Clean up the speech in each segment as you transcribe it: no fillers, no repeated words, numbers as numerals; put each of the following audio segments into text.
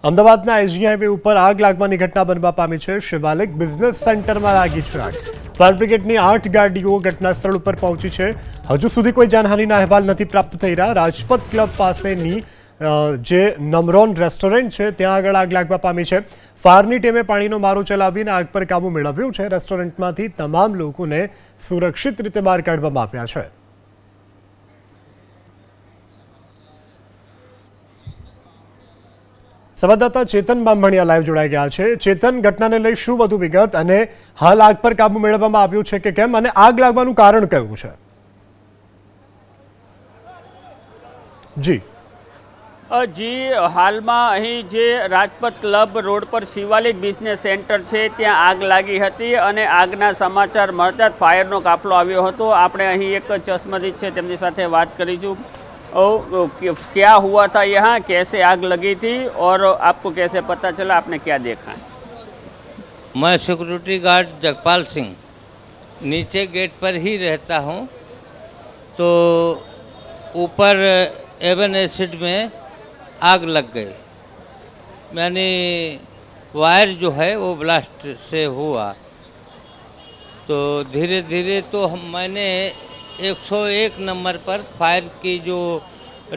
અમદાવાદના SG highway ઉપર આગ લાગવાની ઘટના બનવા પામી છે। શિવાલિક બિઝનેસ સેન્ટરમાં લાગી છે આગ। ફાયર બ્રિગેડની 8 ગાડીઓ ઘટના સ્થળ ઉપર પહોંચી છે। હજુ સુધી કોઈ જાનહાનિના અહેવાલ નથી પ્રાપ્ત થઈ રહ્યા। રાજપથ ક્લબ પાસેની જે નમરોન રેસ્ટોરન્ટ છે ત્યાં આગળ આગ લાગવા પામી છે। ફાયરની ટીમે પાણીનો મારો ચલાવીને આગ પર કાબુ મેળવ્યો છે। રેસ્ટોરન્ટમાંથી તમામ લોકોને સુરક્ષિત રીતે બહાર કાઢવામાં આવ્યા છે। સંવાદદાતા ચેતન બામણિયા લાઈવ જોડાઈ ગયા છે। ચેતન, ઘટનાને લઈ શું વધુ વિગત અને હાલ આગ પર કાબુ મેળવવામાં આવ્યો છે કે કેમ અને આગ લાગવાનું કારણ કયું છે? જી હાલમાં અહીં જે રાજપથ ક્લબ રોડ પર શિવાલિક બિઝનેસ સેન્ટર છે ત્યાં આગ લાગી હતી અને આગના સમાચાર મળતા જ ફાયરનો કાફલો આવ્યો હતો। આપણે અહીં એક ચશ્મદીદ છે તેમની સાથે વાત કરીશું। क्या हुआ था यहाँ, कैसे आग लगी थी और आपको कैसे पता चला, आपने क्या देखा? मैं सिक्योरिटी गार्ड जगपाल सिंह नीचे गेट पर ही रहता हूँ। तो ऊपर एवन एसिड में आग लग गई, यानी वायर जो है वो ब्लास्ट से हुआ। तो धीरे धीरे तो मैंने 101 नंबर पर फायर की जो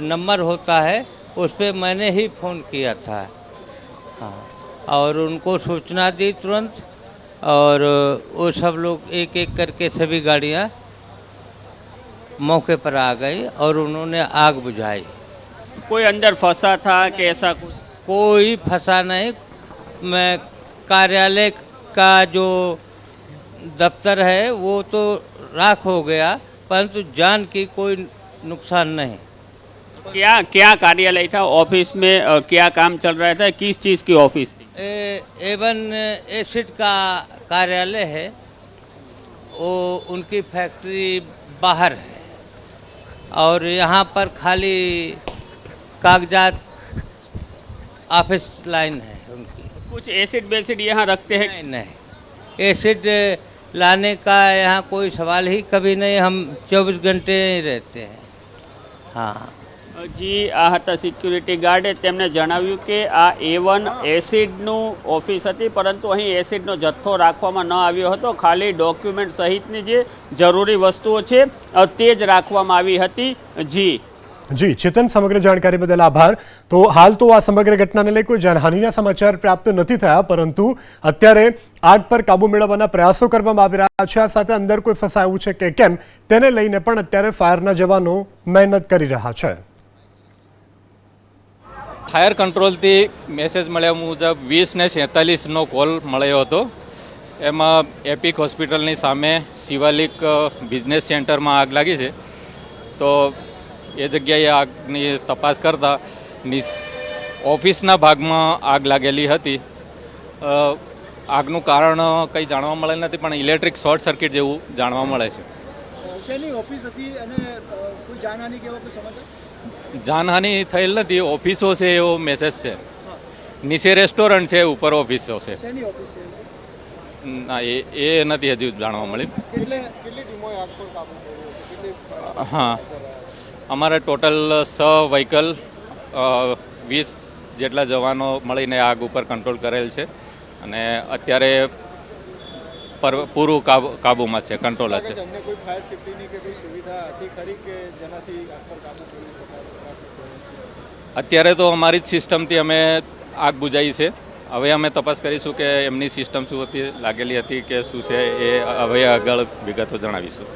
नंबर होता है उस पर मैंने ही फ़ोन किया था। हाँ, और उनको सूचना दी तुरंत, और वो सब लोग एक एक करके सभी गाड़ियाँ मौके पर आ गई और उन्होंने आग बुझाई। कोई अंदर फंसा था कि ऐसा कुछ? कोई फंसा नहीं। मैं कार्यालय का जो दफ्तर है वो तो राख हो गया, परंतु जान की कोई नुकसान नहीं। क्या क्या कार्यालय था? ऑफिस में क्या काम चल रहा था? किस चीज़ की ऑफिस थी? एवन एसिड का कार्यालय है, वो उनकी फैक्ट्री बाहर है और यहाँ पर खाली कागजात ऑफिस लाइन है उनकी। कुछ एसिड बेसिड यहाँ रखते हैं? नहीं नहीं, एसिड लाने का यहाँ कोई सवाल ही कभी नहीं। हम 24 घंटे ही रहते हैं। हाँ જી, આ હતા સિક્યુરિટી ગાર્ડે। તેમણે જણાવ્યું કે આ A1 એસિડનું ઓફિસ હતી, પરંતુ અહીં એસિડનો જથ્થો રાખવામાં ન આવ્યો હતો। ખાલી ડોક્યુમેન્ટ સહિતની જે જરૂરી વસ્તુઓ છે તે જ રાખવામાં આવી હતી। જી ચેતન, સમગ્ર જાણકારી બદલ આભાર। તો હાલ તો આ સમગ્ર ઘટનાને લઈ કોઈ જાનહાનિના સમાચાર પ્રાપ્ત નથી થયા, પરંતુ અત્યારે આગ પર કાબુ મેળવવાના પ્રયાસો કરવામાં આવી રહ્યા છે। આ સાથે અંદર કોઈ ફસાયું છે કે કેમ તેને લઈને પણ અત્યારે ફાયરના જવાનો મહેનત કરી રહ્યા છે। ફાયર કંટ્રોલથી મેસેજ મળ્યા મુજબ 20:46નો કોલ મળ્યો હતો। એમાં એપિક હોસ્પિટલની સામે શિવાલિક બિઝનેસ સેન્ટરમાં આગ લાગી છે। તો એ જગ્યાએ આગની તપાસ કરતાં ઓફિસના ભાગમાં આગ લાગેલી હતી। આગનું કારણ કંઈ જાણવા મળે નથી, પણ ઇલેક્ટ્રિક શોર્ટ સર્કિટ જેવું જાણવા મળે છે। શેની ઓફિસ હતી અને કોઈ જાનહાનિ કે એવો કોઈ સમાચાર? જાનહાનિ થયેલ નથી। ઓફિસો છે એવો મેસેજ છે। નીચે રેસ્ટોરન્ટ છે, ઉપર ઓફિસો છે। શેની ઓફિસ છે? ના, એ નથી હજુ જાણવા મળ્યું। કેટલી ટીમોએ આગ પર કાબુ કર્યો? હા, અમારે ટોટલ 6 વ્હીકલ 20 જેટલા જવાનો મળીને આગ ઉપર કંટ્રોલ કરેલ છે અને અત્યારે પૂરું કાબુમાં છે, કંટ્રોલ છે। અન્ય કોઈ ફાયર સેફ્ટીની કે કોઈ સુવિધા હતી ખરી કે જેનાથી આગ પર કાબુ કરી શકાય? અત્યારે તો અમારી જ સિસ્ટમથી અમે આગ બુઝાઈ છે। હવે અમે તપાસ કરીશું કે એમની સિસ્ટમ શું હતી, લાગેલી હતી કે શું છે, એ હવે આગળ વિગતો જણાવીશું।